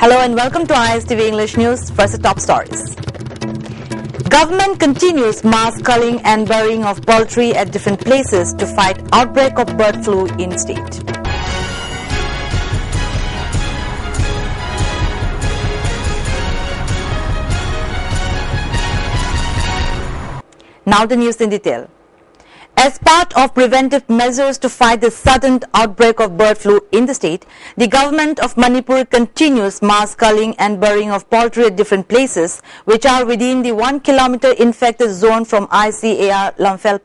Hello and welcome to ISTV English News. First, the top stories. Government continues mass culling and burying of poultry at different places to fight outbreak of bird flu in state. Now the news in detail. As part of preventive measures to fight the sudden outbreak of bird flu in the state, the government of Manipur continues mass culling and burying of poultry at different places which are within the 1 kilometer infected zone from ICAR Lamphel.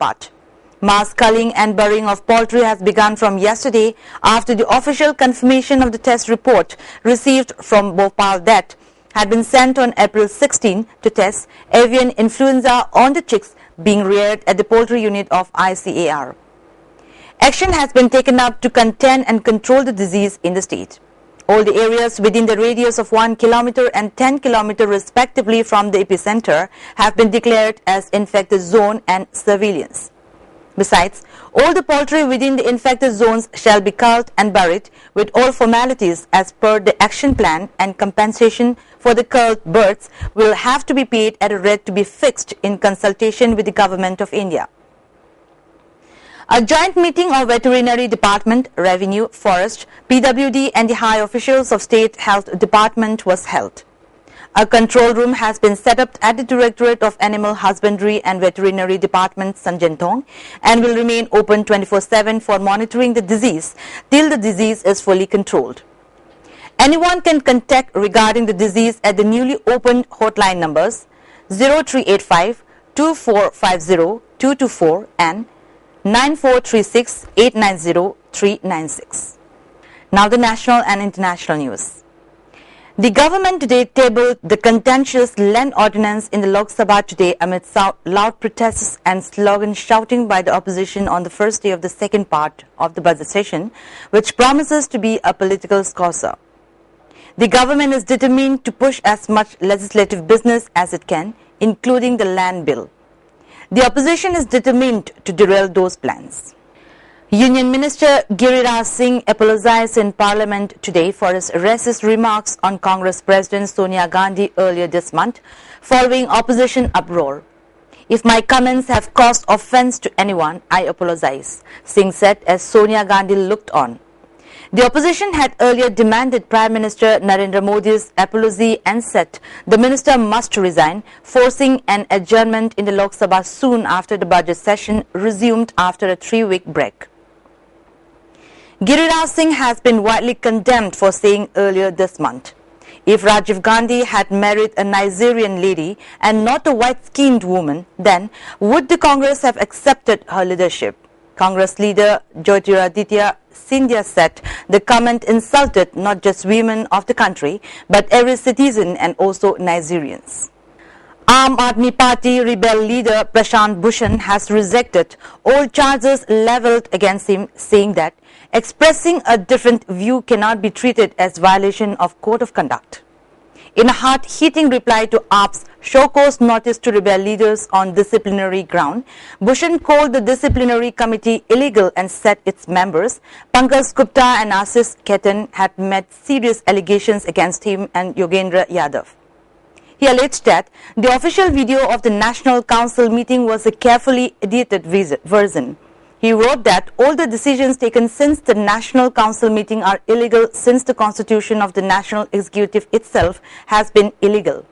Mass culling and burying of poultry has begun from yesterday after the official confirmation of the test report received from Bhopal that had been sent on April 16 to test avian influenza on the chicks being reared at the poultry unit of ICAR. Action has been taken up to contain and control the disease in the state. All the areas within the radius of 1 kilometer and 10 kilometer respectively from the epicenter have been declared as infected zone and surveillance. Besides, all the poultry within the infected zones shall be culled and buried with all formalities as per the action plan, and compensation for the culled birds will have to be paid at a rate to be fixed in consultation with the Government of India. A joint meeting of Veterinary Department, Revenue, Forest, PWD and the high officials of State Health Department was held. A control room has been set up at the Directorate of Animal Husbandry and Veterinary Department, Sanjantong, and will remain open 24/7 for monitoring the disease till the disease is fully controlled. Anyone can contact regarding the disease at the newly opened hotline numbers 0385 2450 224 and 9436 890 396. Now the national and international news. The government today tabled the contentious land ordinance in the Lok Sabha today amid loud protests and slogan shouting by the opposition on the first day of the second part of the budget session, which promises to be a political scorcher. The government is determined to push as much legislative business as it can, including the land bill. The opposition is determined to derail those plans. Union Minister Giriraj Singh apologized in Parliament today for his racist remarks on Congress President Sonia Gandhi earlier this month, following opposition uproar. "If my comments have caused offence to anyone, I apologize," Singh said as Sonia Gandhi looked on. The opposition had earlier demanded Prime Minister Narendra Modi's apology and said the minister must resign, forcing an adjournment in the Lok Sabha soon after the budget session resumed after a 3-week break. Giriraj Singh has been widely condemned for saying earlier this month, "If Rajiv Gandhi had married a Nigerian lady and not a white-skinned woman, then would the Congress have accepted her leadership?" Congress leader Jyotiraditya Scindia said the comment insulted not just women of the country, but every citizen and also Nigerians. Aam Aadmi Party rebel leader Prashant Bhushan has rejected all charges levelled against him, saying that expressing a different view cannot be treated as violation of code of conduct. In a hard-hitting reply to AAP's show cause notice to rebel leaders on disciplinary ground, Bhushan called the disciplinary committee illegal and said its members, Pankaj Gupta and Ashish Khaitan, had made serious allegations against him and Yogendra Yadav. He alleged that the official video of the National Council meeting was a carefully edited version. He wrote that all the decisions taken since the National Council meeting are illegal, since the constitution of the National Executive itself has been illegal.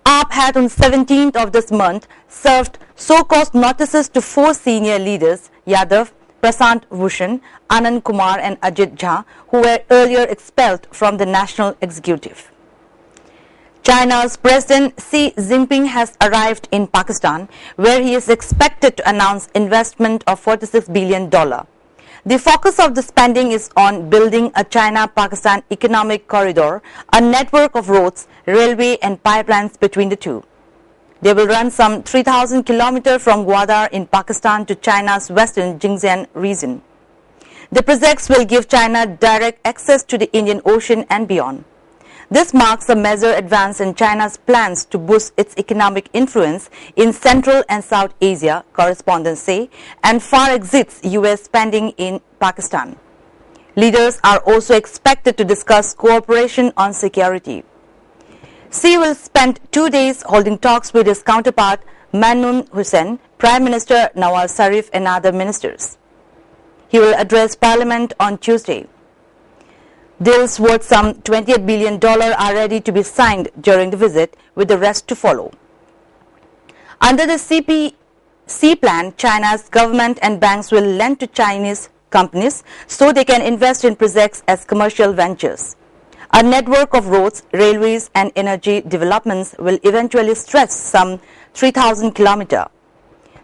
AAP had on 17th of this month served so-called notices to 4 senior leaders, Yadav, Prashant Bhushan, Anand Kumar and Ajit Jha, who were earlier expelled from the National Executive. China's President Xi Jinping has arrived in Pakistan, where he is expected to announce investment of $46 billion. The focus of the spending is on building a China-Pakistan economic corridor, a network of roads, railway and pipelines between the two. They will run some 3,000 kilometers from Gwadar in Pakistan to China's western Xinjiang region. The projects will give China direct access to the Indian Ocean and beyond. This marks a major advance in China's plans to boost its economic influence in Central and South Asia, correspondents say, and far exceeds U.S. spending in Pakistan. Leaders are also expected to discuss cooperation on security. Xi will spend 2 days holding talks with his counterpart Mamnoon Hussain, Prime Minister Nawaz Sharif and other ministers. He will address Parliament on Tuesday. Deals worth some $28 billion are ready to be signed during the visit, with the rest to follow. Under the C plan, China's government and banks will lend to Chinese companies so they can invest in projects as commercial ventures. A network of roads, railways and energy developments will eventually stretch some 3,000 kilometers.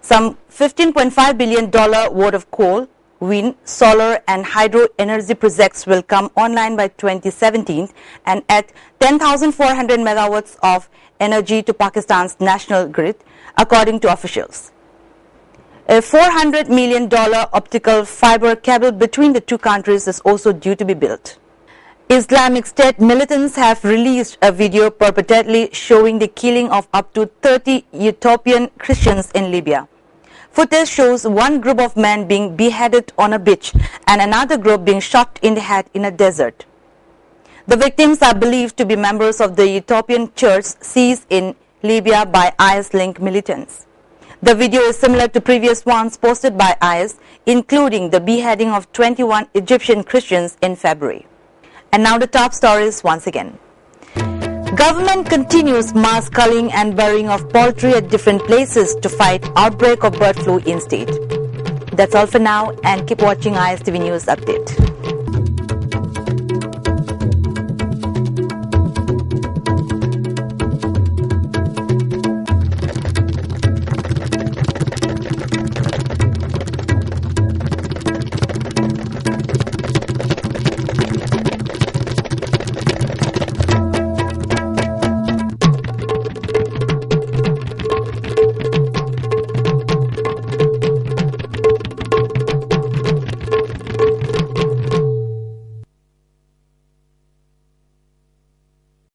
Some $15.5 billion worth of coal, wind, solar and hydro energy projects will come online by 2017 and add 10,400 megawatts of energy to Pakistan's national grid, according to officials. A $400 million optical fiber cable between the two countries is also due to be built. Islamic State militants have released a video purportedly showing the killing of up to 30 Ethiopian Christians in Libya. Footage shows one group of men being beheaded on a beach and another group being shot in the head in a desert. The victims are believed to be members of the Ethiopian church seized in Libya by IS-linked militants. The video is similar to previous ones posted by IS, including the beheading of 21 Egyptian Christians in February. And now the top stories once again. Government continues mass culling and burying of poultry at different places to fight outbreak of bird flu in state. That's all for now, and keep watching ISTV News Update.